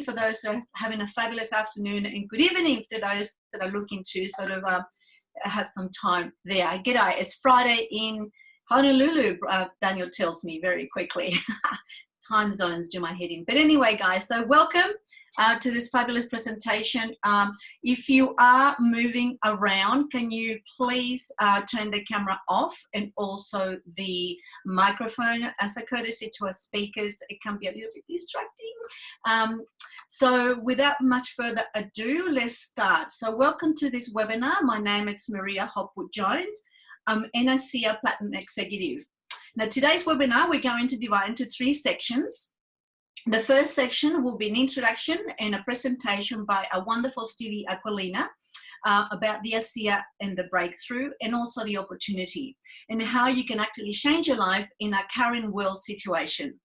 for those who are having a fabulous afternoon, and good evening for those that are looking to sort of have some time there. G'day, it's Friday in Honolulu, Daniel tells me very quickly. Time zones do my head in. But anyway, guys, so welcome to this fabulous presentation. If you are moving around, can you please turn the camera off and also the microphone as a courtesy to our speakers? It can be a little bit distracting. So without much further ado, let's start. So welcome to this webinar. My name is Maria Hopwood-Jones. I'm NICR Platinum Executive. Now, today's webinar, we're going to divide into 3 sections. The first section will be an introduction and a presentation by a wonderful Stevie Aquilina about the ASEA and the breakthrough, and also the opportunity, and how you can actually change your life in a current world situation.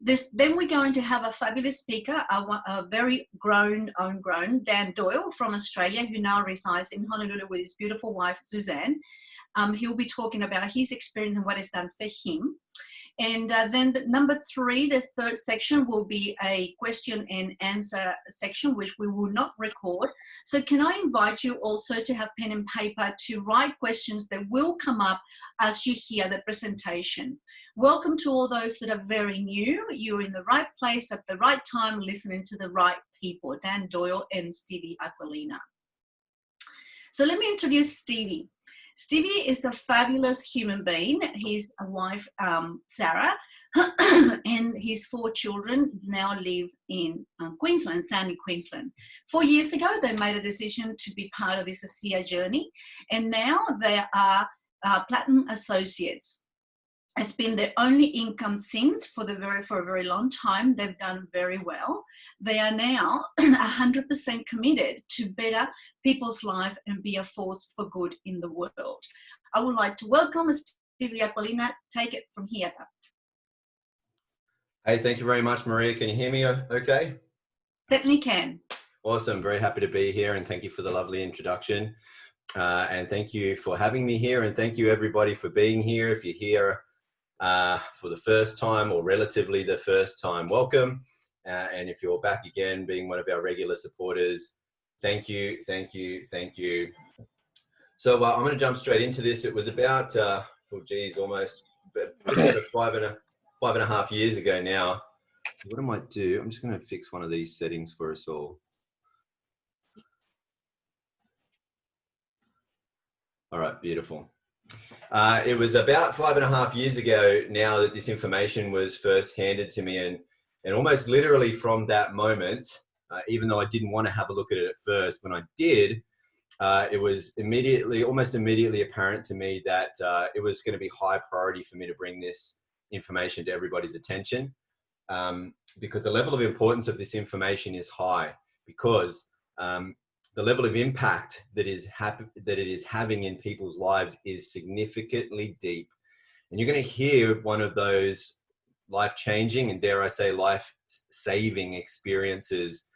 Then we're going to have a fabulous speaker, a very homegrown Dan Doyle from Australia, who now resides in Honolulu with his beautiful wife, Suzanne. He'll be talking about his experience and what it's done for him. And then number 3, the third section, will be a question and answer section, which we will not record. So can I invite you also to have pen and paper to write questions that will come up as you hear the presentation. Welcome to all those that are very new. You're in the right place at the right time, listening to the right people, Dan Doyle and Stevie Aquilina. So let me introduce Stevie. Stevie is a fabulous human being. His wife, Sarah, and his 4 children now live in Queensland, sunny Queensland. 4 years ago, they made a decision to be part of this ASEA journey, and now they are Platinum Associates. It's been their only income since for a very long time. They've done very well. They are now 100% committed to better people's life and be a force for good in the world. I would like to welcome Stevie Aquilina. Take it from here. Hey, thank you very much, Maria. Can you hear me okay? Certainly can. Awesome. Very happy to be here, and thank you for the lovely introduction. And thank you for having me here, and thank you everybody for being here. If you're here for the first time or relatively the first time, welcome. And if you're back again, being one of our regular supporters, thank you, thank you, thank you. So I'm going to jump straight into this. It was about, almost just over 5.5 years ago now. What I might do, I'm just going to fix one of these settings for us all. All right, beautiful. It was about 5.5 years ago now that this information was first handed to me, and almost literally from that moment, even though I didn't want to have a look at it at first, when I did, it was almost immediately apparent to me that it was going to be high priority for me to bring this information to everybody's attention, because the level of importance of this information is high, because the level of impact that it is having in people's lives is significantly deep. And you're going to hear one of those life-changing and, dare I say, life-saving experiences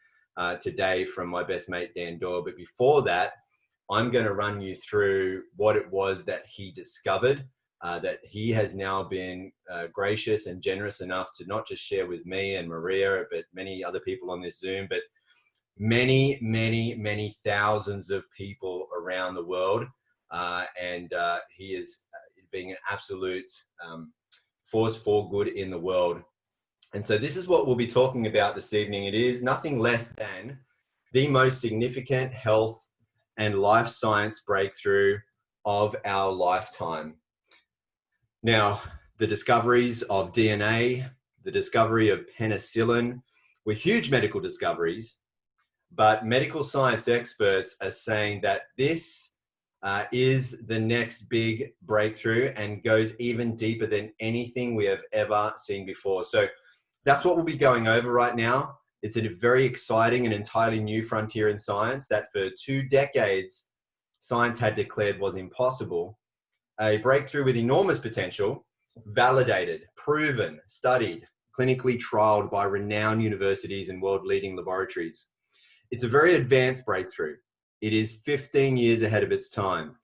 today from my best mate, Dan Doyle. But before that, I'm going to run you through what it was that he discovered, that he has now been gracious and generous enough to not just share with me and Maria, but many other people on this Zoom, but many, many, many thousands of people around the world. And he is being an absolute force for good in the world. And so this is what we'll be talking about this evening. It is nothing less than the most significant health and life science breakthrough of our lifetime. Now, the discoveries of DNA, the discovery of penicillin were huge medical discoveries. But medical science experts are saying that this is the next big breakthrough and goes even deeper than anything we have ever seen before. So that's what we'll be going over right now. It's a very exciting and entirely new frontier in science that for 2 decades, science had declared was impossible. A breakthrough with enormous potential, validated, proven, studied, clinically trialed by renowned universities and world-leading laboratories. It's a very advanced breakthrough. It is 15 years ahead of its time.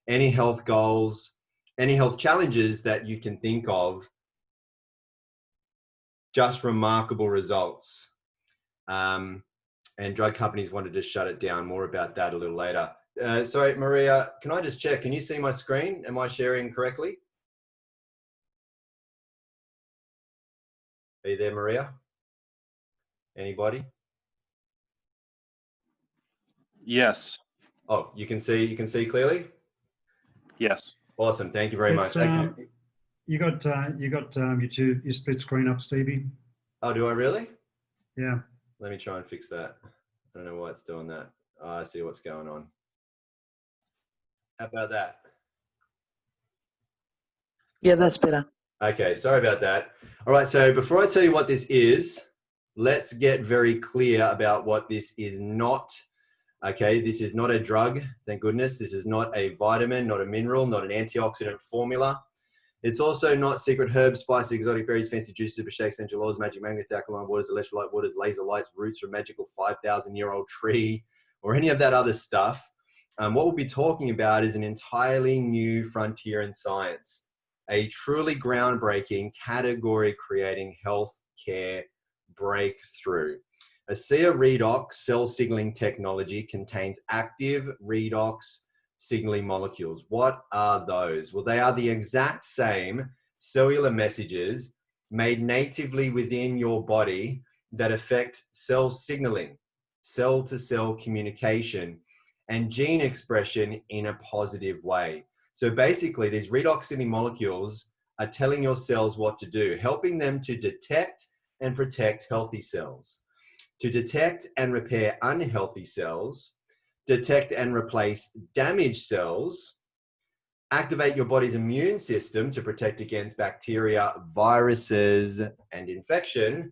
Any health goals, any health challenges that you can think of, just remarkable results. and drug companies wanted to shut it down. More about that a little later. Sorry, Maria, can I just check? Can you see my screen? Am I sharing correctly? Are you there, Maria? Anybody? Yes. Oh, you can see clearly? Yes. Awesome. Thank you very much. Okay. You got your split screen up, Stevie. Oh, do I really? Yeah. Let me try and fix that. I don't know why it's doing that. Oh, I see what's going on. How about that? Yeah, that's better. Okay, sorry about that. All right, so before I tell you what this is, let's get very clear about what this is not. Okay, this is not a drug, thank goodness. This is not a vitamin, not a mineral, not an antioxidant formula. It's also not secret herbs, spices, exotic berries, fancy juices, super shakes, essential oils, magic magnets, alkaline waters, electrolyte waters, laser lights, roots from a magical 5,000-year-old tree, or any of that other stuff. What we'll be talking about is an entirely new frontier in science, a truly groundbreaking, category-creating healthcare breakthrough. ASEA Redox cell signaling technology contains active redox signaling molecules. What are those? Well, they are the exact same cellular messages made natively within your body that affect cell signaling, cell-to-cell communication, and gene expression in a positive way. So basically, these redox signaling molecules are telling your cells what to do, helping them to detect and protect healthy cells, to detect and repair unhealthy cells, detect and replace damaged cells, activate your body's immune system to protect against bacteria, viruses, and infection,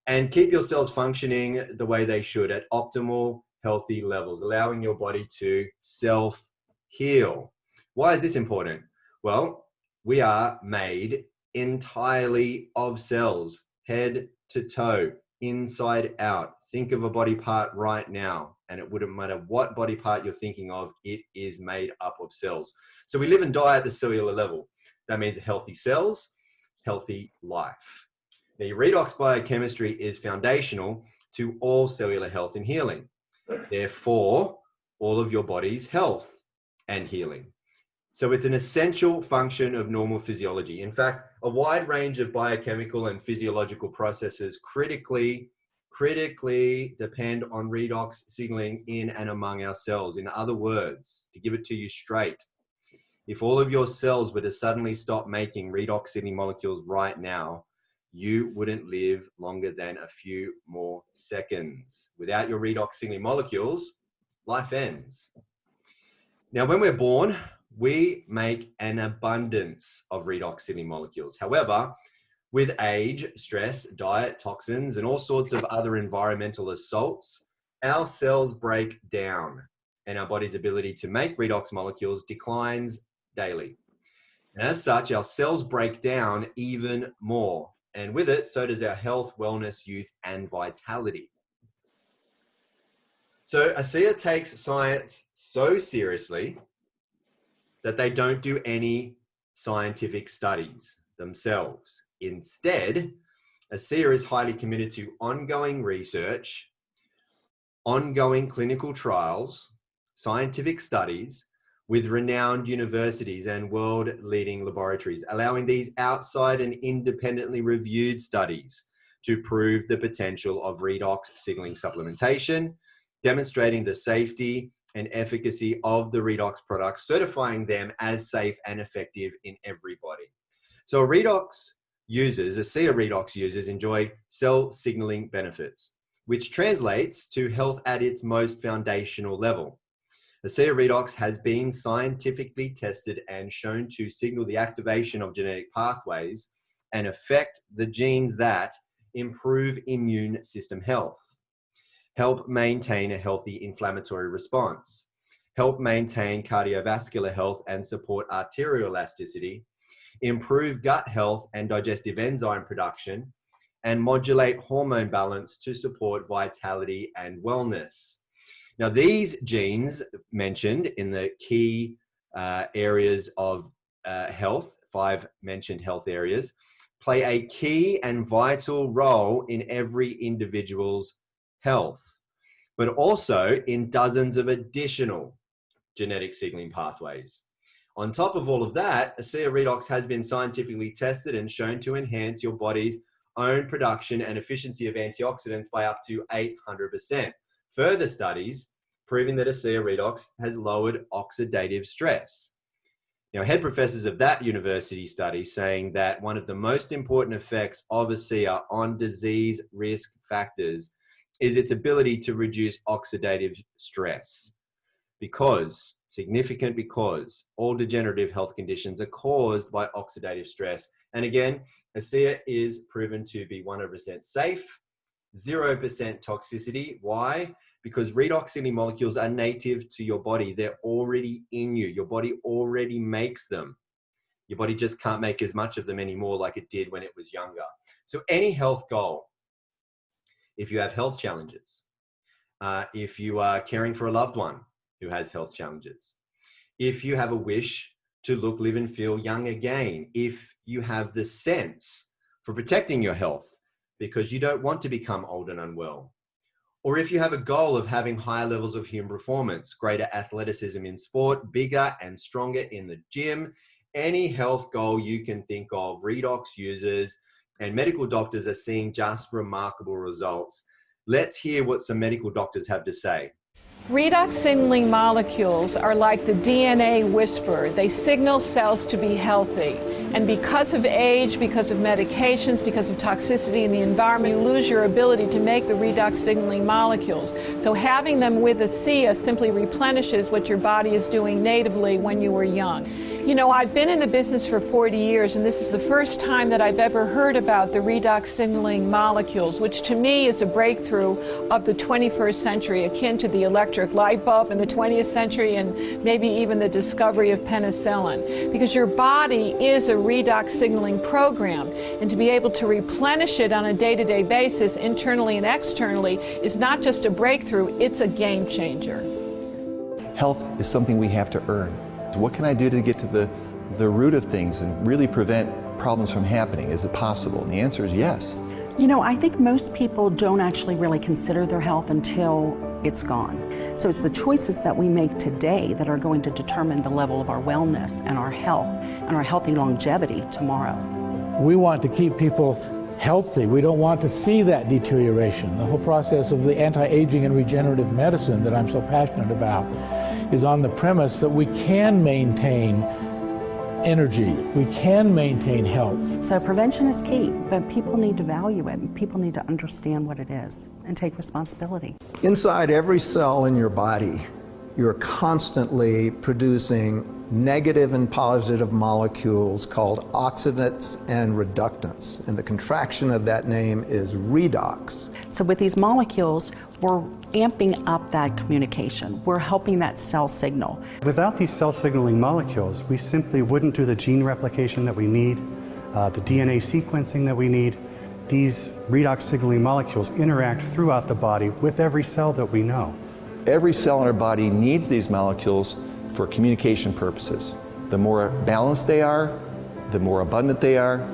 and keep your cells functioning the way they should at optimal healthy levels, allowing your body to self-heal. Why is this important? Well, we are made entirely of cells, head to toe, inside out. Think of a body part right now, and it wouldn't matter what body part you're thinking of, it is made up of cells. So we live and die at the cellular level. That means healthy cells, healthy life. Now, your redox biochemistry is foundational to all cellular health and healing. Therefore, all of your body's health and healing. So it's an essential function of normal physiology. In fact, a wide range of biochemical and physiological processes critically depend on redox signaling in and among our cells. In other words, to give it to you straight, if all of your cells were to suddenly stop making redox signaling molecules right now, you wouldn't live longer than a few more seconds. Without your redox signaling molecules, life ends. Now, when we're born, we make an abundance of redox signaling molecules. However, with age, stress, diet, toxins, and all sorts of other environmental assaults, our cells break down and our body's ability to make redox molecules declines daily. And as such, our cells break down even more. And with it, so does our health, wellness, youth, and vitality. So ASEA takes science so seriously that they don't do any scientific studies themselves. Instead, ASEA is highly committed to ongoing research, ongoing clinical trials, scientific studies with renowned universities and world-leading laboratories, allowing these outside and independently reviewed studies to prove the potential of redox signaling supplementation, demonstrating the safety and efficacy of the redox products, certifying them as safe and effective in everybody. So ASEA redox users enjoy cell signaling benefits, which translates to health at its most foundational level. ASEA Redox has been scientifically tested and shown to signal the activation of genetic pathways and affect the genes that improve immune system health, help maintain a healthy inflammatory response, help maintain cardiovascular health and support arterial elasticity, improve gut health and digestive enzyme production, and modulate hormone balance to support vitality and wellness. Now, these genes mentioned in the key areas of health, 5 mentioned health areas, play a key and vital role in every individual's health, but also in dozens of additional genetic signaling pathways. On top of all of that, ASEA Redox has been scientifically tested and shown to enhance your body's own production and efficiency of antioxidants by up to 800%. Further studies proving that ASEA Redox has lowered oxidative stress. Now, head professors of that university study saying that one of the most important effects of ASEA on disease risk factors is its ability to reduce oxidative stress. Because all degenerative health conditions are caused by oxidative stress. And again, ASEA is proven to be 100% safe, 0% toxicity. Why? Because redox signaling molecules are native to your body. They're already in you. Your body already makes them. Your body just can't make as much of them anymore like it did when it was younger. So any health goal, if you have health challenges, if you are caring for a loved one who has health challenges, if you have a wish to look, live, and feel young again, if you have the sense for protecting your health because you don't want to become old and unwell, or if you have a goal of having higher levels of human performance, greater athleticism in sport, bigger and stronger in the gym, any health goal you can think of, Redox users and medical doctors are seeing just remarkable results. Let's hear what some medical doctors have to say. Redox signaling molecules are like the DNA whisperer. They signal cells to be healthy. And because of age, because of medications, because of toxicity in the environment, you lose your ability to make the redox signaling molecules. So having them with ASEA simply replenishes what your body is doing natively when you were young. You know, I've been in the business for 40 years, and this is the first time that I've ever heard about the redox signaling molecules, which to me is a breakthrough of the 21st century, akin to the electric light bulb in the 20th century and maybe even the discovery of penicillin. Because your body is a redox signaling program, and to be able to replenish it on a day-to-day basis, internally and externally, is not just a breakthrough, it's a game changer. Health is something we have to earn. So what can I do to get to the root of things and really prevent problems from happening? Is it possible? And the answer is yes. You know, I think most people don't actually really consider their health until it's gone. So it's the choices that we make today that are going to determine the level of our wellness and our health and our healthy longevity tomorrow. We want to keep people healthy. We don't want to see that deterioration. The whole process of the anti-aging and regenerative medicine that I'm so passionate about is on the premise that we can maintain energy, we can maintain health. So prevention is key, but people need to value it, and people need to understand what it is and take responsibility. Inside every cell in your body, you're constantly producing negative and positive molecules called oxidants and reductants, and the contraction of that name is redox. So with these molecules, we're amping up that communication. We're helping that cell signal. Without these cell signaling molecules, we simply wouldn't do the gene replication that we need, the DNA sequencing that we need. These redox signaling molecules interact throughout the body with every cell that we know. Every cell in our body needs these molecules for communication purposes. The more balanced they are, the more abundant they are,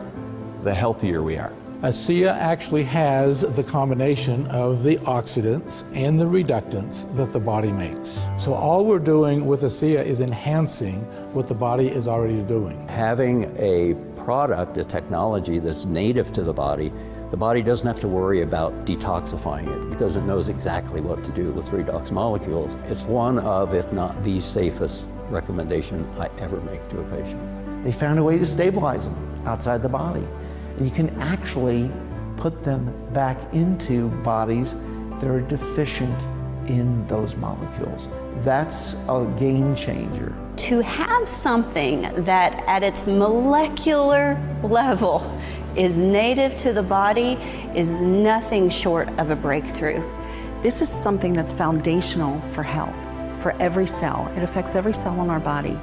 the healthier we are. ASEA actually has the combination of the oxidants and the reductants that the body makes. So all we're doing with ASEA is enhancing what the body is already doing. Having a product, a technology that's native to the body doesn't have to worry about detoxifying it because it knows exactly what to do with redox molecules. It's one of, if not the safest recommendation I ever make to a patient. They found a way to stabilize them outside the body. You can actually put them back into bodies that are deficient in those molecules. That's a game changer. To have something that at its molecular level is native to the body is nothing short of a breakthrough. This is something that's foundational for health, for every cell. It affects every cell in our body.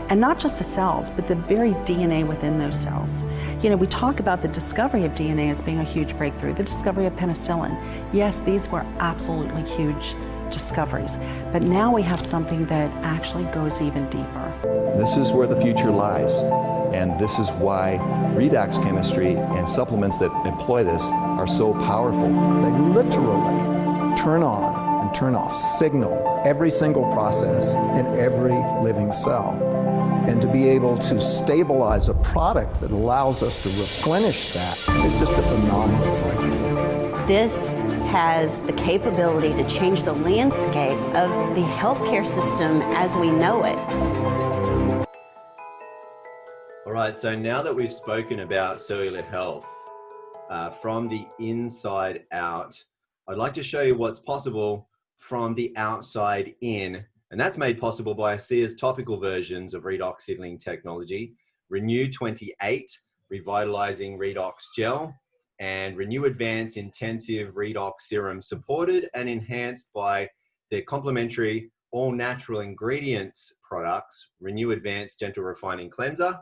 And not just the cells, but the very DNA within those cells. You know, we talk about the discovery of DNA as being a huge breakthrough, the discovery of penicillin. Yes, these were absolutely huge discoveries, but now we have something that actually goes even deeper. This is where the future lies, and this is why redox chemistry and supplements that employ this are so powerful. They literally turn on and turn off, signal every single process in every living cell. And to be able to stabilize a product that allows us to replenish that is just a phenomenal breakthrough. This has the capability to change the landscape of the healthcare system as we know it. All right, so now that we've spoken about cellular health from the inside out, I'd like to show you what's possible from the outside in. And that's made possible by ASEA's topical versions of redox signaling technology, Renew 28, Revitalizing Redox Gel, and Renew Advance Intensive Redox Serum, supported and enhanced by their complementary all-natural ingredients products, Renew Advance Gentle Refining Cleanser,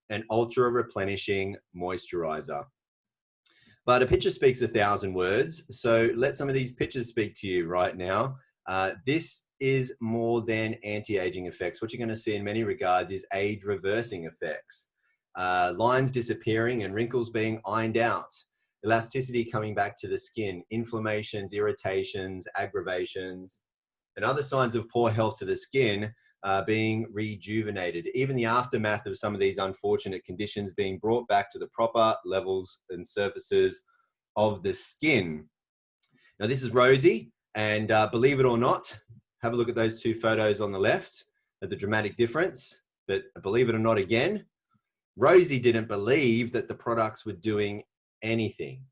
and Ultra Replenishing Moisturizer. But a picture speaks 1,000 words, so let some of these pictures speak to you right now. This is more than anti-aging effects. What you're going to see in many regards is age-reversing effects. Lines disappearing and wrinkles being ironed out. Elasticity coming back to the skin. Inflammations, irritations, aggravations, and other signs of poor health to the skin being rejuvenated. Even the aftermath of some of these unfortunate conditions being brought back to the proper levels and surfaces of the skin. Now, this is Rosie, and believe it or not, have a look at those two photos on the left at the dramatic difference. But believe it or not, again, Rosie didn't believe that the products were doing anything.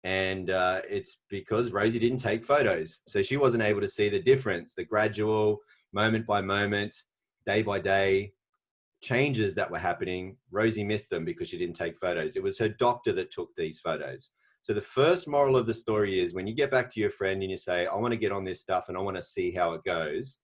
And it's because Rosie didn't take photos. So she wasn't able to see the difference, the gradual, moment by moment, day by day changes that were happening. Rosie missed them because she didn't take photos. It was her doctor that took these photos. So the first moral of the story is when you get back to your friend and you say, I want to get on this stuff and I want to see how it goes,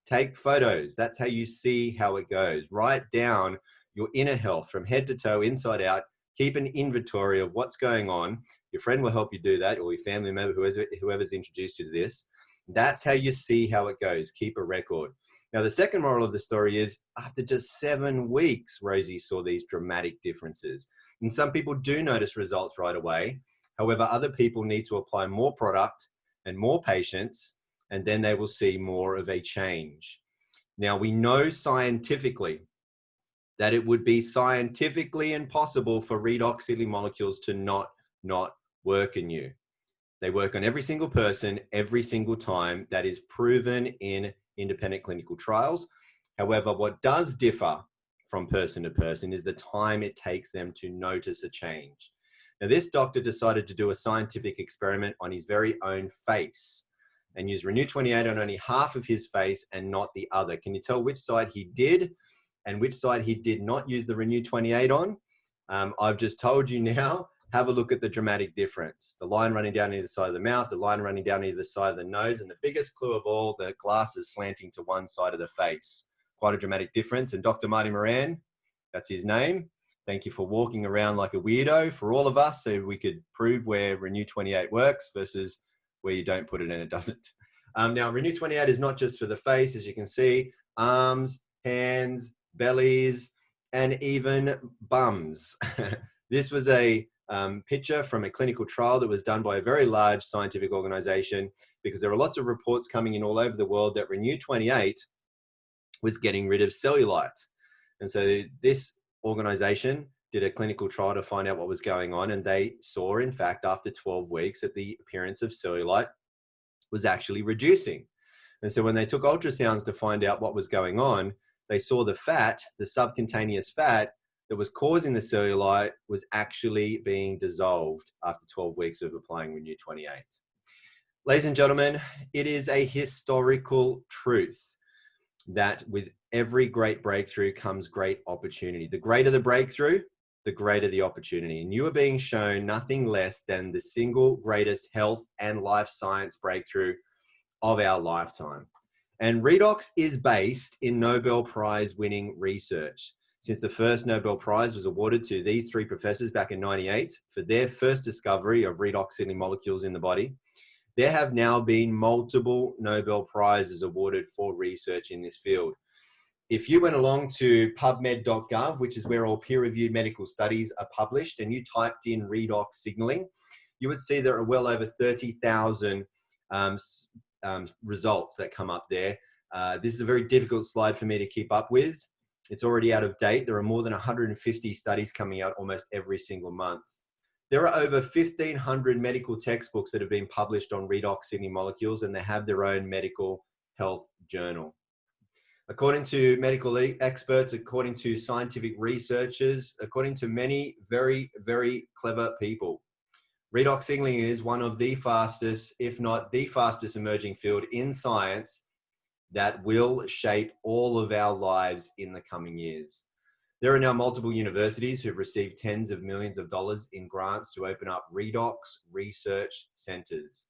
take photos. That's how you see how it goes. Write down your inner health from head to toe, inside out. Keep an inventory of what's going on. Your friend will help you do that, or your family member, whoever's introduced you to this. That's how you see how it goes. Keep a record. Now, the second moral of the story is after just 7 weeks, Rosie saw these dramatic differences. And some people do notice results right away. However, other people need to apply more product and more patience, and then they will see more of a change. Now, we know scientifically that it would be scientifically impossible for redox signaling molecules to not work in you. They work on every single person, every single time. That is proven in independent clinical trials. However, what does differ from person to person is the time it takes them to notice a change. Now, this doctor decided to do a scientific experiment on his very own face and use Renew 28 on only half of his face and not the other. Can you tell which side he did and which side he did not use the Renew 28 on? I've just told you now. Have a look at the dramatic difference. The line running down either side of the mouth, the line running down either side of the nose, and the biggest clue of all, the glasses slanting to one side of the face. Quite a dramatic difference. And Dr. Marty Moran, that's his name. Thank you for walking around like a weirdo for all of us so we could prove where Renew 28 works versus where you don't put it and it doesn't. Now, Renew 28 is not just for the face, as you can see, arms, hands, bellies, and even bums. This was a picture from a clinical trial that was done by a very large scientific organization because there are lots of reports coming in all over the world that Renew 28 was getting rid of cellulite. And so this organization did a clinical trial to find out what was going on, and they saw, in fact, after 12 weeks that the appearance of cellulite was actually reducing. And so when they took ultrasounds to find out what was going on, they saw the fat, the subcutaneous fat, that was causing the cellulite was actually being dissolved after 12 weeks of applying Renew 28. Ladies and gentlemen, it is a historical truth that with every great breakthrough comes great opportunity. The greater the breakthrough, the greater the opportunity. And you are being shown nothing less than the single greatest health and life science breakthrough of our lifetime. And redox is based in Nobel Prize winning research. Since the first Nobel Prize was awarded to these three professors back in '98 for their first discovery of redox signaling molecules in the body, there have now been multiple Nobel Prizes awarded for research in this field. If you went along to pubmed.gov, which is where all peer-reviewed medical studies are published, and you typed in redox signaling, you would see there are well over 30,000 results that come up there. This is a very difficult slide for me to keep up with. It's already out of date. There are more than 150 studies coming out almost every single month. There are over 1,500 medical textbooks that have been published on redox signaling molecules, and they have their own medical health journal. According to medical experts, according to scientific researchers, according to many very, very clever people, redox signaling is one of the fastest, if not the fastest emerging field in science that will shape all of our lives in the coming years. There are now multiple universities who've received tens of millions of dollars in grants to open up redox research centers.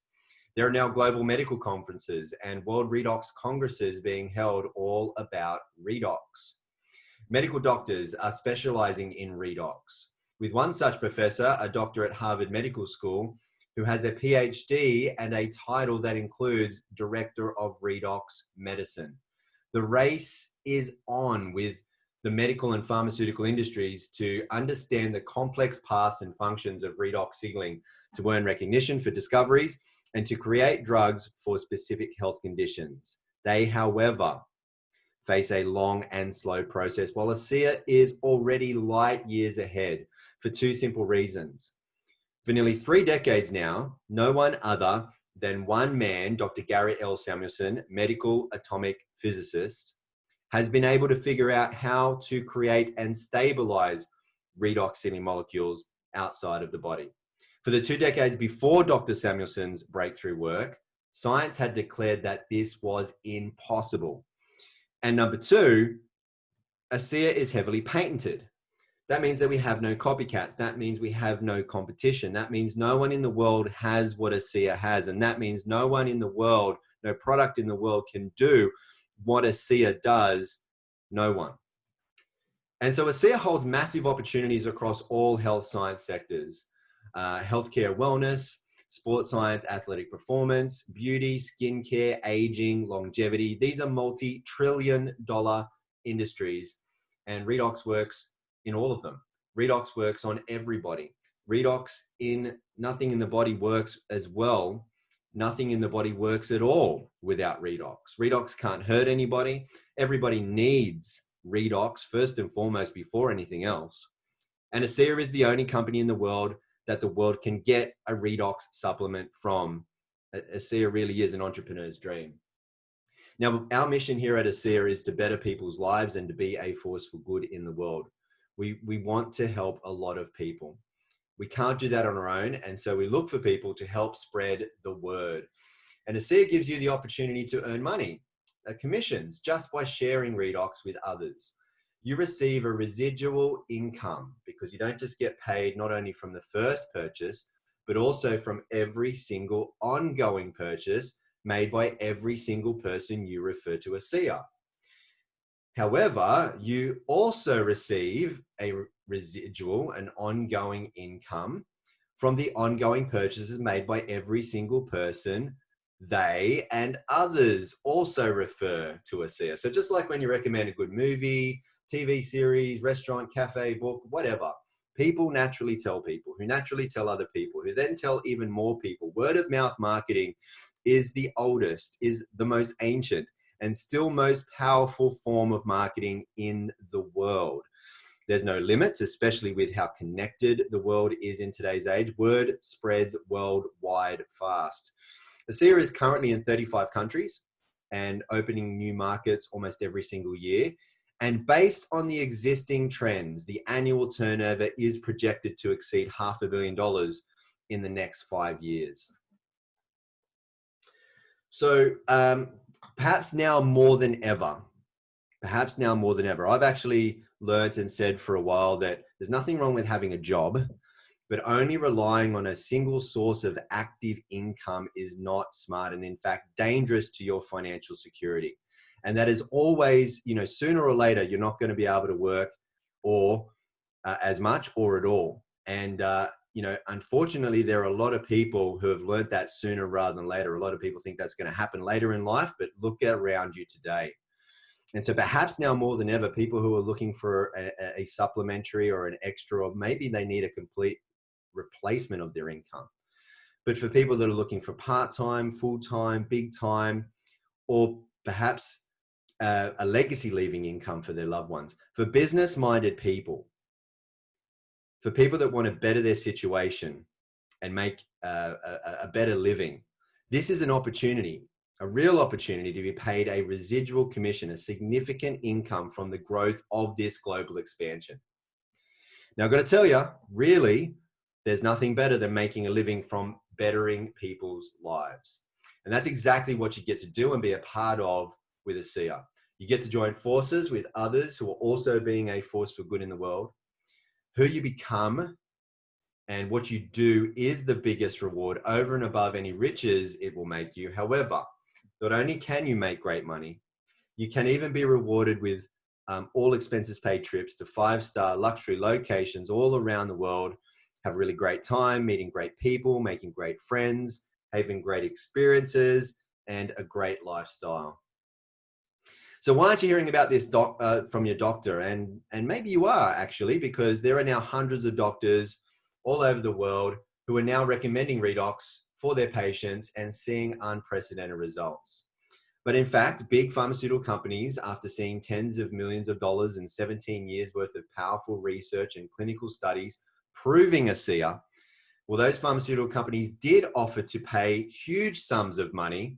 There are now global medical conferences and World Redox Congresses being held all about redox. Medical doctors are specializing in redox, with one such professor, a doctor at Harvard Medical School, who has a PhD and a title that includes Director of Redox Medicine. The race is on with the medical and pharmaceutical industries to understand the complex paths and functions of redox signaling to earn recognition for discoveries and to create drugs for specific health conditions. They, however, face a long and slow process, while ASEA is already light years ahead for two simple reasons. For nearly 3 decades now, no one other than one man, Dr. Gary L. Samuelson, medical atomic physicist, has been able to figure out how to create and stabilize redox signaling molecules outside of the body. For the 2 decades before Dr. Samuelson's breakthrough work, science had declared that this was impossible. And number two, ASEA is heavily patented. That means that we have no copycats. That means we have no competition. That means no one in the world has what ASEA has. And that means no one in the world, no product in the world can do what ASEA does. No one. And so ASEA holds massive opportunities across all health science sectors. Healthcare wellness, sports science, athletic performance, beauty, skincare, aging, longevity. These are multi-trillion-dollar industries, and redox works in all of them. Redox works on everybody. Redox in nothing in the body works as well. Nothing in the body works at all without redox. Redox can't hurt anybody. Everybody needs redox first and foremost before anything else. And ASEA is the only company in the world that the world can get a redox supplement from. ASEA really is an entrepreneur's dream. Now, our mission here at ASEA is to better people's lives and to be a force for good in the world. We want to help a lot of people. We can't do that on our own, and so we look for people to help spread the word. And ASEA gives you the opportunity to earn money, commissions, just by sharing redox with others. You receive a residual income because you don't just get paid not only from the first purchase, but also from every single ongoing purchase made by every single person you refer to ASEA. However, you also receive a residual, an ongoing income from the ongoing purchases made by every single person they and others also refer to ASEA. So just like when you recommend a good movie, TV series, restaurant, cafe, book, whatever, people naturally tell people who naturally tell other people who then tell even more people. Word of mouth marketing is the oldest, is the most ancient, and still most powerful form of marketing in the world. There's no limits, especially with how connected the world is in today's age. Word spreads worldwide fast. ASEA is currently in 35 countries and opening new markets almost every single year. And based on the existing trends, the annual turnover is projected to exceed $500 million in the next 5 years. So perhaps now more than ever, I've actually learned and said for a while that there's nothing wrong with having a job, but only relying on a single source of active income is not smart and in fact dangerous to your financial security. And that is always, sooner or later, you're not going to be able to work or as much or at all. And, unfortunately, there are a lot of people who have learned that sooner rather than later. A lot of people think that's going to happen later in life, but look around you today. And so perhaps now more than ever, people who are looking for a supplementary or an extra, or maybe they need a complete replacement of their income. but for people that are looking for part-time, full-time, big time, or perhaps a legacy leaving income for their loved ones. For business-minded people, for people that want to better their situation and make a better living, this is an opportunity, a real opportunity to be paid a residual commission, a significant income from the growth of this global expansion. Now, I've got to tell you, really, there's nothing better than making a living from bettering people's lives. And that's exactly what you get to do and be a part of with ASEA. You get to join forces with others who are also being a force for good in the world. Who you become and what you do is the biggest reward over and above any riches it will make you. However, not only can you make great money, you can even be rewarded with all expenses paid trips to 5-star luxury locations all around the world, have a really great time, meeting great people, making great friends, having great experiences, and a great lifestyle. So why aren't you hearing about this from your doctor? And maybe you are actually, because there are now hundreds of doctors all over the world who are now recommending Redox for their patients and seeing unprecedented results. But in fact, big pharmaceutical companies, after seeing tens of millions of dollars and 17 years worth of powerful research and clinical studies proving ASEA, well, those pharmaceutical companies did offer to pay huge sums of money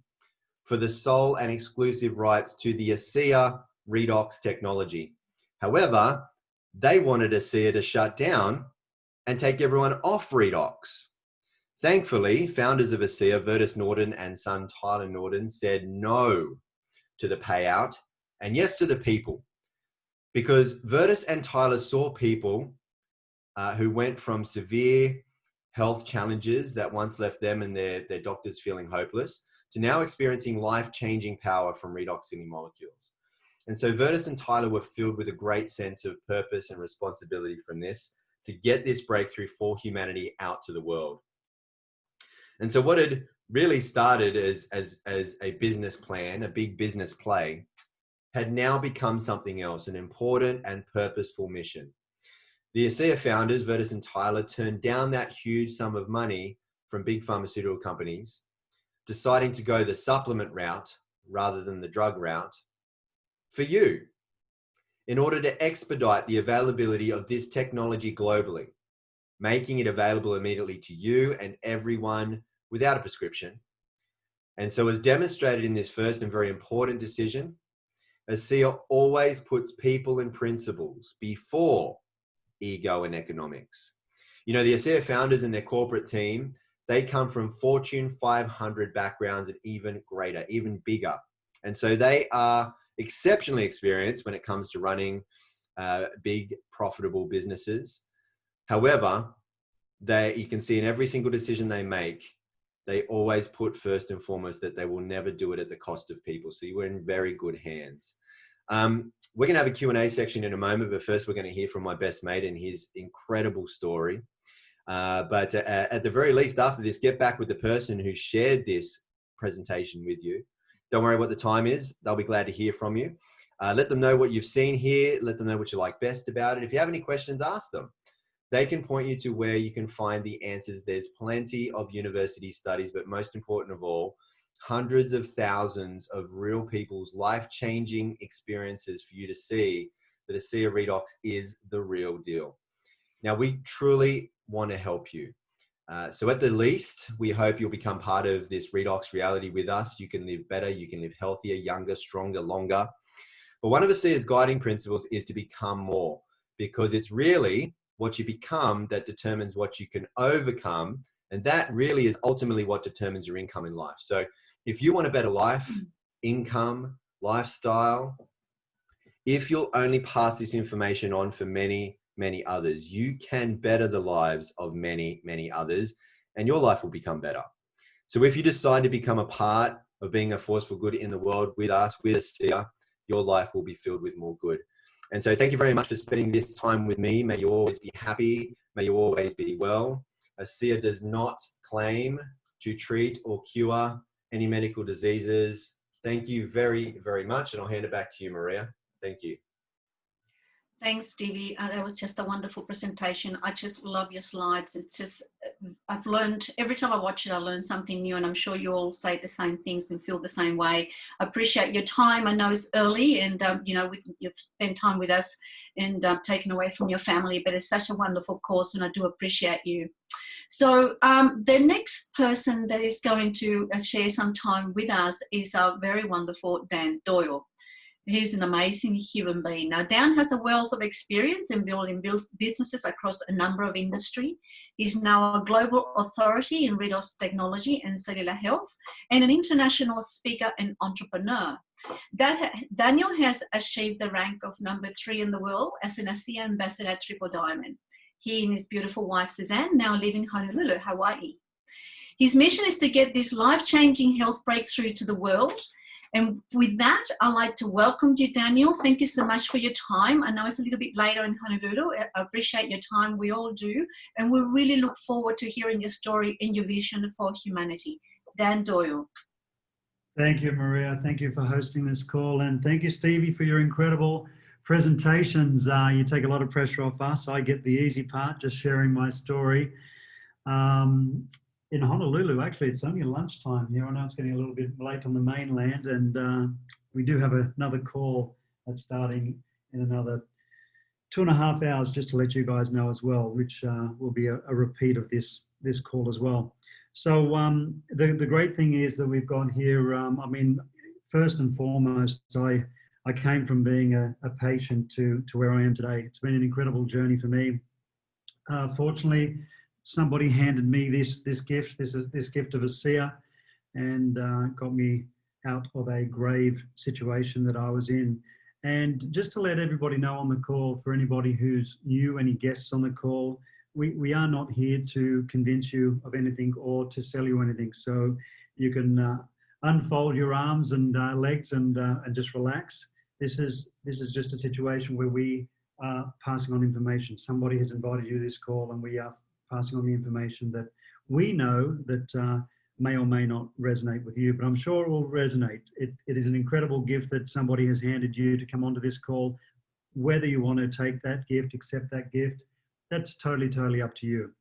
for the sole and exclusive rights to the ASEA Redox technology. However, they wanted ASEA to shut down and take everyone off Redox. Thankfully, founders of ASEA, Virtus Norden and son Tyler Norden, said no to the payout and yes to the people, because Virtus and Tyler saw people who went from severe health challenges that once left them and their doctors feeling hopeless to now experiencing life-changing power from Redox signaling molecules. And so Virtus and Tyler were filled with a great sense of purpose and responsibility from this to get this breakthrough for humanity out to the world. And so what had really started as a business plan, a big business play, had now become something else, an important and purposeful mission. The ASEA founders, Virtus and Tyler, turned down that huge sum of money from big pharmaceutical companies, deciding to go the supplement route rather than the drug route for you, in order to expedite the availability of this technology globally, making it available immediately to you and everyone without a prescription. And so as demonstrated in this first and very important decision, ASEA always puts people and principles before ego and economics. You know, the ASEA founders and their corporate team, they come from Fortune 500 backgrounds and even greater, even bigger. And so they are exceptionally experienced when it comes to running big, profitable businesses. However, you can see in every single decision they make, they always put first and foremost that they will never do it at the cost of people. So you were in very good hands. We're going to have a Q&A section in a moment, but first we're going to hear from my best mate and his incredible story. But at the very least, after this, get back with the person who shared this presentation with you. Don't worry what the time is. They'll be glad to hear from you. Let them know what you've seen here. Let them know what you like best about it. If you have any questions, ask them. They can point you to where you can find the answers. There's plenty of university studies, but most important of all, hundreds of thousands of real people's life-changing experiences for you to see that ASEA Redox is the real deal. Now, we truly want to help you. So at the least, we hope you'll become part of this Redox reality with us. You can live better, you can live healthier, younger, stronger, longer. But one of ASEA's guiding principles is to become more, because it's really what you become that determines what you can overcome. And that really is ultimately what determines your income in life. So if you want a better life, income, lifestyle, if you'll only pass this information on for many, many others, you can better the lives of many, many others, and your life will become better. So if you decide to become a part of being a force for good in the world with us, with ASEA, your life will be filled with more good. And so thank you very much for spending this time with me. May you always be happy. May you always be well. ASEA does not claim to treat or cure any medical diseases. Thank you very, very much. And I'll hand it back to you, Maria. Thank you. Thanks, Stevie. That was just a wonderful presentation. I just love your slides. It's just, I've learned, every time I watch it, I learn something new, and I'm sure you all say the same things and feel the same way. I appreciate your time. I know it's early, and, you know, you've spent time with us and taken away from your family, but it's such a wonderful course, and I do appreciate you. So the next person that is going to share some time with us is our very wonderful Dan Doyle. He's an amazing human being. Now, Dan has a wealth of experience in building businesses across a number of industries. He's now a global authority in Redox technology and cellular health, and an international speaker and entrepreneur. Daniel has achieved the rank of #3 in the world as an ASEA Ambassador Triple Diamond. He and his beautiful wife, Suzanne, now live in Honolulu, Hawaii. His mission is to get this life-changing health breakthrough to the world. And with that, I'd like to welcome you, Daniel. Thank you so much for your time. I know it's a little bit later in Honolulu. I appreciate your time. We all do. And we really look forward to hearing your story and your vision for humanity. Dan Doyle. Thank you, Maria. Thank you for hosting this call. And thank you, Stevie, for your incredible presentations. You take a lot of pressure off us. I get the easy part, just sharing my story. In Honolulu, actually, it's only lunchtime here. I know it's getting a little bit late on the mainland, and we do have another call that's starting in another 2.5 hours, just to let you guys know as well, which will be a repeat of this call as well. So the great thing is that we've got here, I mean, first and foremost, I came from being a patient to where I am today. It's been an incredible journey for me. Fortunately, somebody handed me this gift of ASEA, and got me out of a grave situation that I was in. And just to let everybody know on the call, for anybody who's new, any guests on the call, we are not here to convince you of anything or to sell you anything. So you can unfold your arms and legs and just relax. This is just a situation where we are passing on information. Somebody has invited you to this call, and we are passing on the information that we know that may or may not resonate with you, but I'm sure it will resonate. It is an incredible gift that somebody has handed you to come onto this call. Whether you want to take that gift, accept that gift, that's totally up to you.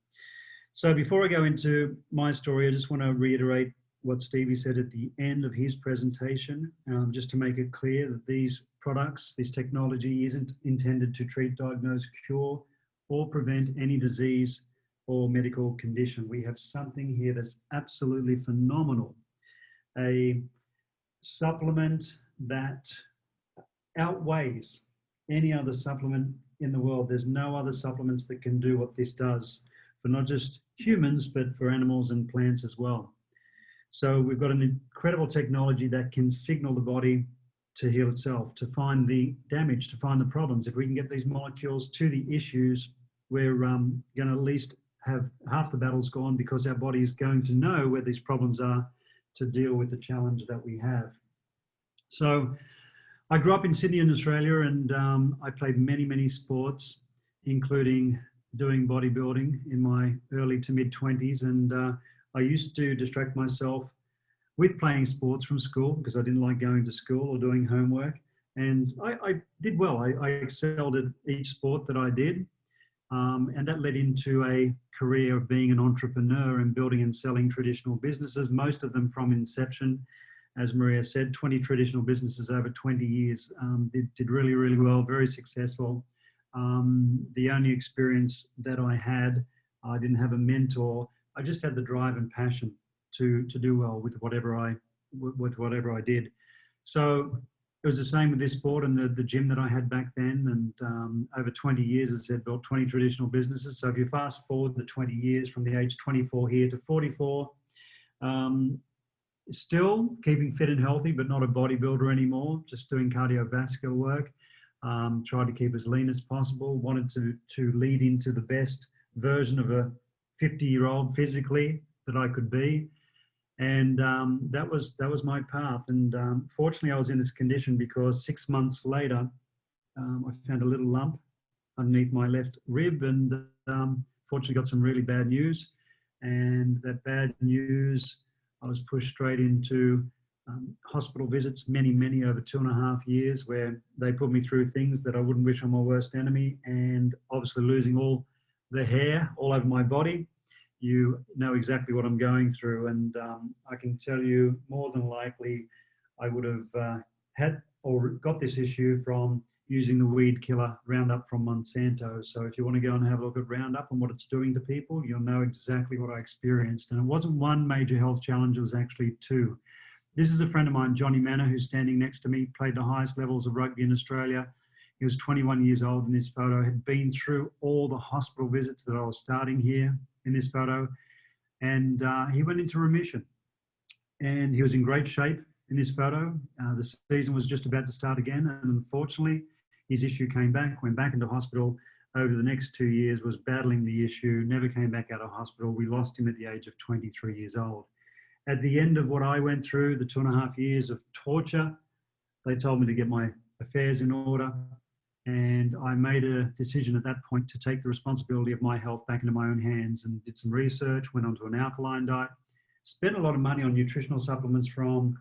So before I go into my story, I just want to reiterate what Stevie said at the end of his presentation, just to make it clear that these products, this technology isn't intended to treat, diagnose, cure, or prevent any disease or medical condition. We have something here that's absolutely phenomenal. A supplement that outweighs any other supplement in the world. There's no other supplements that can do what this does for not just humans, but for animals and plants as well. So we've got an incredible technology that can signal the body to heal itself, to find the damage, to find the problems. If we can get these molecules to the issues, we're going to at least have half the battles gone, because our body is going to know where these problems are to deal with the challenge that we have. So I grew up in Sydney in Australia, and I played many sports, including doing bodybuilding in my early to mid 20s. And I used to distract myself with playing sports from school, because I didn't like going to school or doing homework. And I did well. I excelled at each sport that I did. And that led into a career of being an entrepreneur and building and selling traditional businesses, most of them from inception. As Maria said, 20 traditional businesses over 20 years, did really well, very successful. The only experience that I had, I didn't have a mentor. I just had the drive and passion to do well with whatever I did. So it was the same with this sport and the gym that I had back then. And over 20 years, as I said, built 20 traditional businesses. So if you fast forward the 20 years from the age 24 here to 44, still keeping fit and healthy, but not a bodybuilder anymore, just doing cardiovascular work. Tried to keep as lean as possible, wanted to lead into the best version of a 50-year-old physically that I could be. And that was my path. And fortunately, I was in this condition because 6 months later, I found a little lump underneath my left rib, and fortunately got some really bad news. And that bad news, I was pushed straight into hospital visits, many over 2.5 years, where they put me through things that I wouldn't wish on my worst enemy, and obviously losing all the hair all over my body. You know exactly what I'm going through, and I can tell you more than likely I would have had or got this issue from using the weed killer Roundup from Monsanto. So if you want to go and have a look at Roundup and what it's doing to people, you'll know exactly what I experienced. And it wasn't one major health challenge, it was actually two. This is a friend of mine, Johnny Manor, who's standing next to me, played the highest levels of rugby in Australia. He was 21 years old in this photo, had been through all the hospital visits that I was starting here in this photo, and he went into remission. And he was in great shape in this photo. The season was just about to start again, and unfortunately, his issue came back, went back into hospital. Over the next 2 years, was battling the issue, never came back out of hospital. We lost him at the age of 23 years old. At the end of what I went through, the 2.5 years of torture, they told me to get my affairs in order. And I made a decision at that point to take the responsibility of my health back into my own hands, and did some research, went onto an alkaline diet, spent a lot of money on nutritional supplements from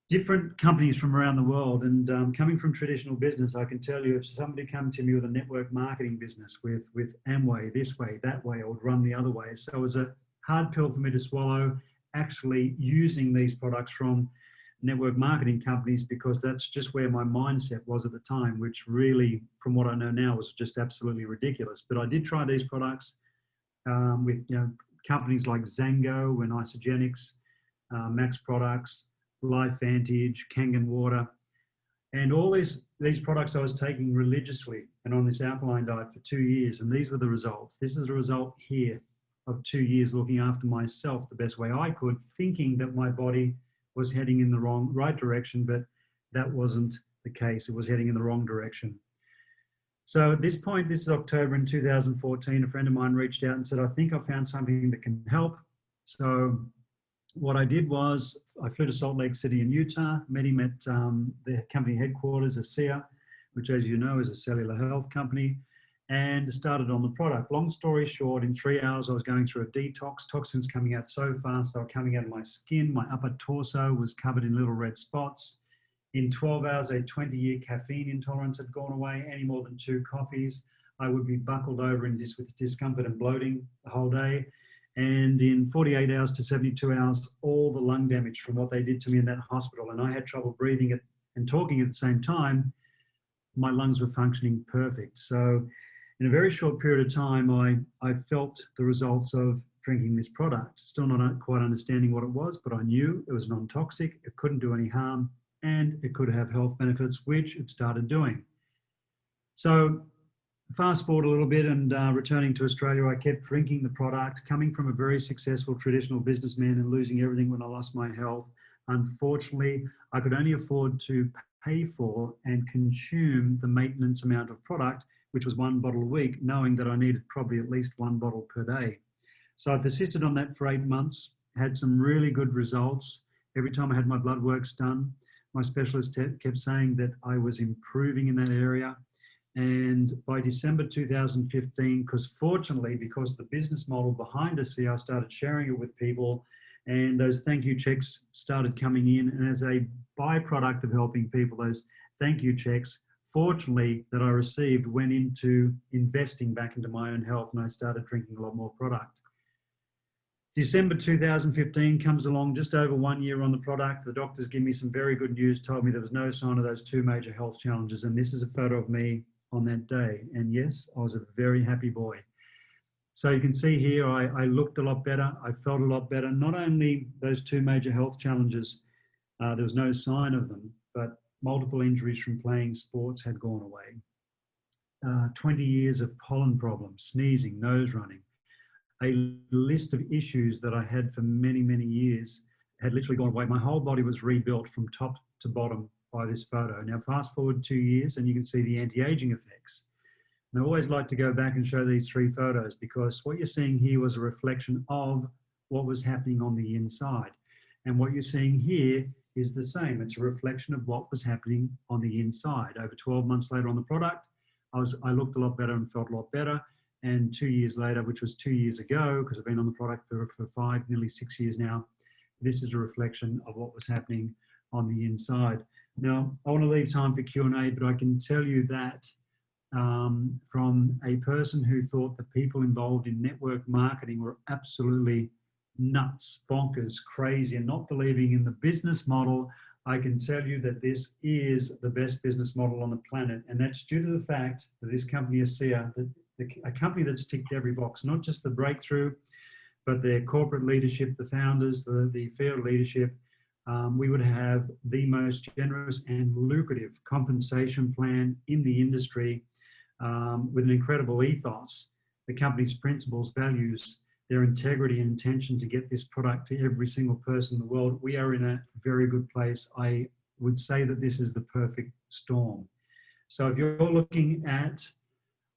different companies from around the world. And coming from traditional business, I can tell you, if somebody come to me with a network marketing business with Amway, this way, that way, I would run the other way. So it was a hard pill for me to swallow, actually using these products from network marketing companies, because that's just where my mindset was at the time, which really, from what I know now, was just absolutely ridiculous. But I did try these products with companies like Zango and Isogenics, Max Products, LifeVantage, Kangen Water, and all these products I was taking religiously and on this alkaline diet for 2 years, and these were the results. This is a result here of 2 years looking after myself the best way I could, thinking that my body was heading in the right direction, but that wasn't the case. It was heading in the wrong direction. So at this point, this is October in 2014, a friend of mine reached out and said, I think I found something that can help. So what I did was I flew to Salt Lake City in Utah, met him at the company headquarters, ASEA, which, as you know, is a cellular health company, and started on the product. Long story short, in 3 hours, I was going through a detox, toxins coming out so fast, they were coming out of my skin. My upper torso was covered in little red spots. In 12 hours, a 20-year caffeine intolerance had gone away. Any more than 2 coffees, I would be buckled over in with discomfort and bloating the whole day. And in 48 hours to 72 hours, all the lung damage from what they did to me in that hospital, and I had trouble breathing and talking at the same time, my lungs were functioning perfect. So in a very short period of time, I felt the results of drinking this product. Still not quite understanding what it was, but I knew it was non-toxic, it couldn't do any harm, and it could have health benefits, which it started doing. So fast forward a little bit, and returning to Australia, I kept drinking the product, coming from a very successful traditional businessman and losing everything when I lost my health. Unfortunately, I could only afford to pay for and consume the maintenance amount of product, which was 1 bottle a week, knowing that I needed probably at least 1 bottle per day. So I persisted on that for 8 months, had some really good results. Every time I had my blood works done, my specialist kept saying that I was improving in that area. And by December 2015, because the business model behind ASEA, I started sharing it with people, and those thank you checks started coming in. And as a byproduct of helping people, those thank you checks, fortunately, that I received went into investing back into my own health, and I started drinking a lot more product. December 2015 comes along, just over 1 year on the product. The doctors give me some very good news, told me there was no sign of those 2 major health challenges. And this is a photo of me on that day. And yes, I was a very happy boy. So you can see here, I looked a lot better. I felt a lot better. Not only those 2 major health challenges, there was no sign of them, but multiple injuries from playing sports had gone away. 20 years of pollen problems, sneezing, nose running. A list of issues that I had for many, many years had literally gone away. My whole body was rebuilt from top to bottom by this photo. Now fast forward 2 years and you can see the anti-aging effects. And I always like to go back and show these 3 photos, because what you're seeing here was a reflection of what was happening on the inside. And what you're seeing here is the same. It's a reflection of what was happening on the inside. Over 12 months later on the product, I looked a lot better and felt a lot better. And 2 years later, which was 2 years ago, because I've been on the product for 5, nearly 6 years now, this is a reflection of what was happening on the inside. Now, I want to leave time for Q&A, but I can tell you that from a person who thought the people involved in network marketing were absolutely nuts, bonkers, crazy, and not believing in the business model, I can tell you that this is the best business model on the planet. And that's due to the fact that this company, ASEA, a company that's ticked every box, not just the breakthrough, but their corporate leadership, the founders, the field leadership. We would have the most generous and lucrative compensation plan in the industry, with an incredible ethos, the company's principles, values, their integrity and intention to get this product to every single person in the world. We are in a very good place. I would say that this is the perfect storm. So if you're looking at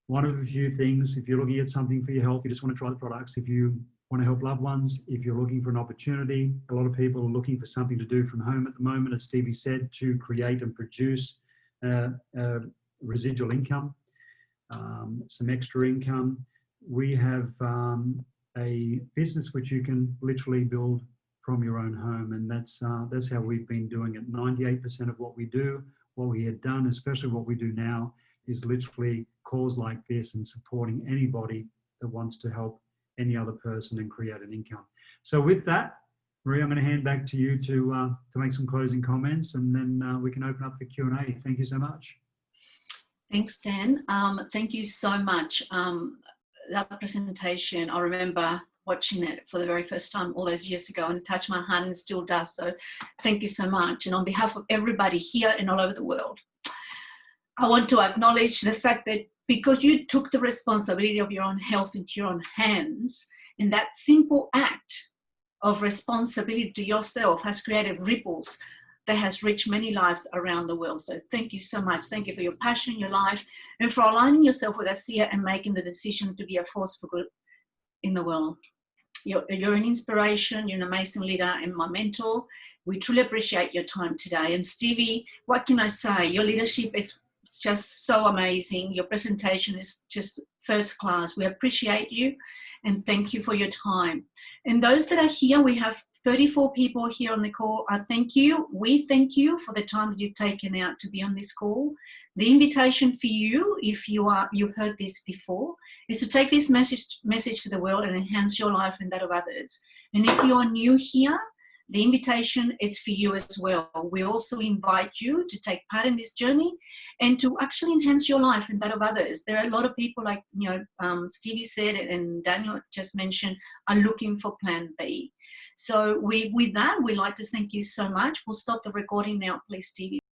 one of a few things, if you're looking at something for your health, you just want to try the products, if you want to help loved ones, if you're looking for an opportunity, a lot of people are looking for something to do from home at the moment, as Stevie said, to create and produce residual income, some extra income. We have a business which you can literally build from your own home, and that's how we've been doing it. 98% of what we do, what we had done, especially what we do now, is literally calls like this and supporting anybody that wants to help any other person and create an income. So with that, Maria, I'm going to hand back to you to make some closing comments, and then we can open up for Q&A. Thank you so much. Thanks, Dan. Thank you so much. That presentation, I remember watching it for the very first time all those years ago, and it touched my heart, and it still does. So thank you so much. And on behalf of everybody here and all over the world, I want to acknowledge the fact that because you took the responsibility of your own health into your own hands, and that simple act of responsibility to yourself has created ripples that has reached many lives around the world. So thank you so much. Thank you for your passion, your life, and for aligning yourself with ASEA and making the decision to be a force for good in the world. You're an inspiration, you're an amazing leader and my mentor. We truly appreciate your time today. And Stevie, what can I say? Your leadership is just so amazing. Your presentation is just first class. We appreciate you and thank you for your time. And those that are here, we have 34 people here on the call. I thank you. We thank you for the time that you've taken out to be on this call. The invitation for you, if you've heard this before, is to take this message to the world and enhance your life and that of others. And if you are new here, the invitation is for you as well. We also invite you to take part in this journey and to actually enhance your life and that of others. There are a lot of people, like Stevie said and Daniel just mentioned, are looking for Plan B. So with that, we'd like to thank you so much. We'll stop the recording now, please, Stevie.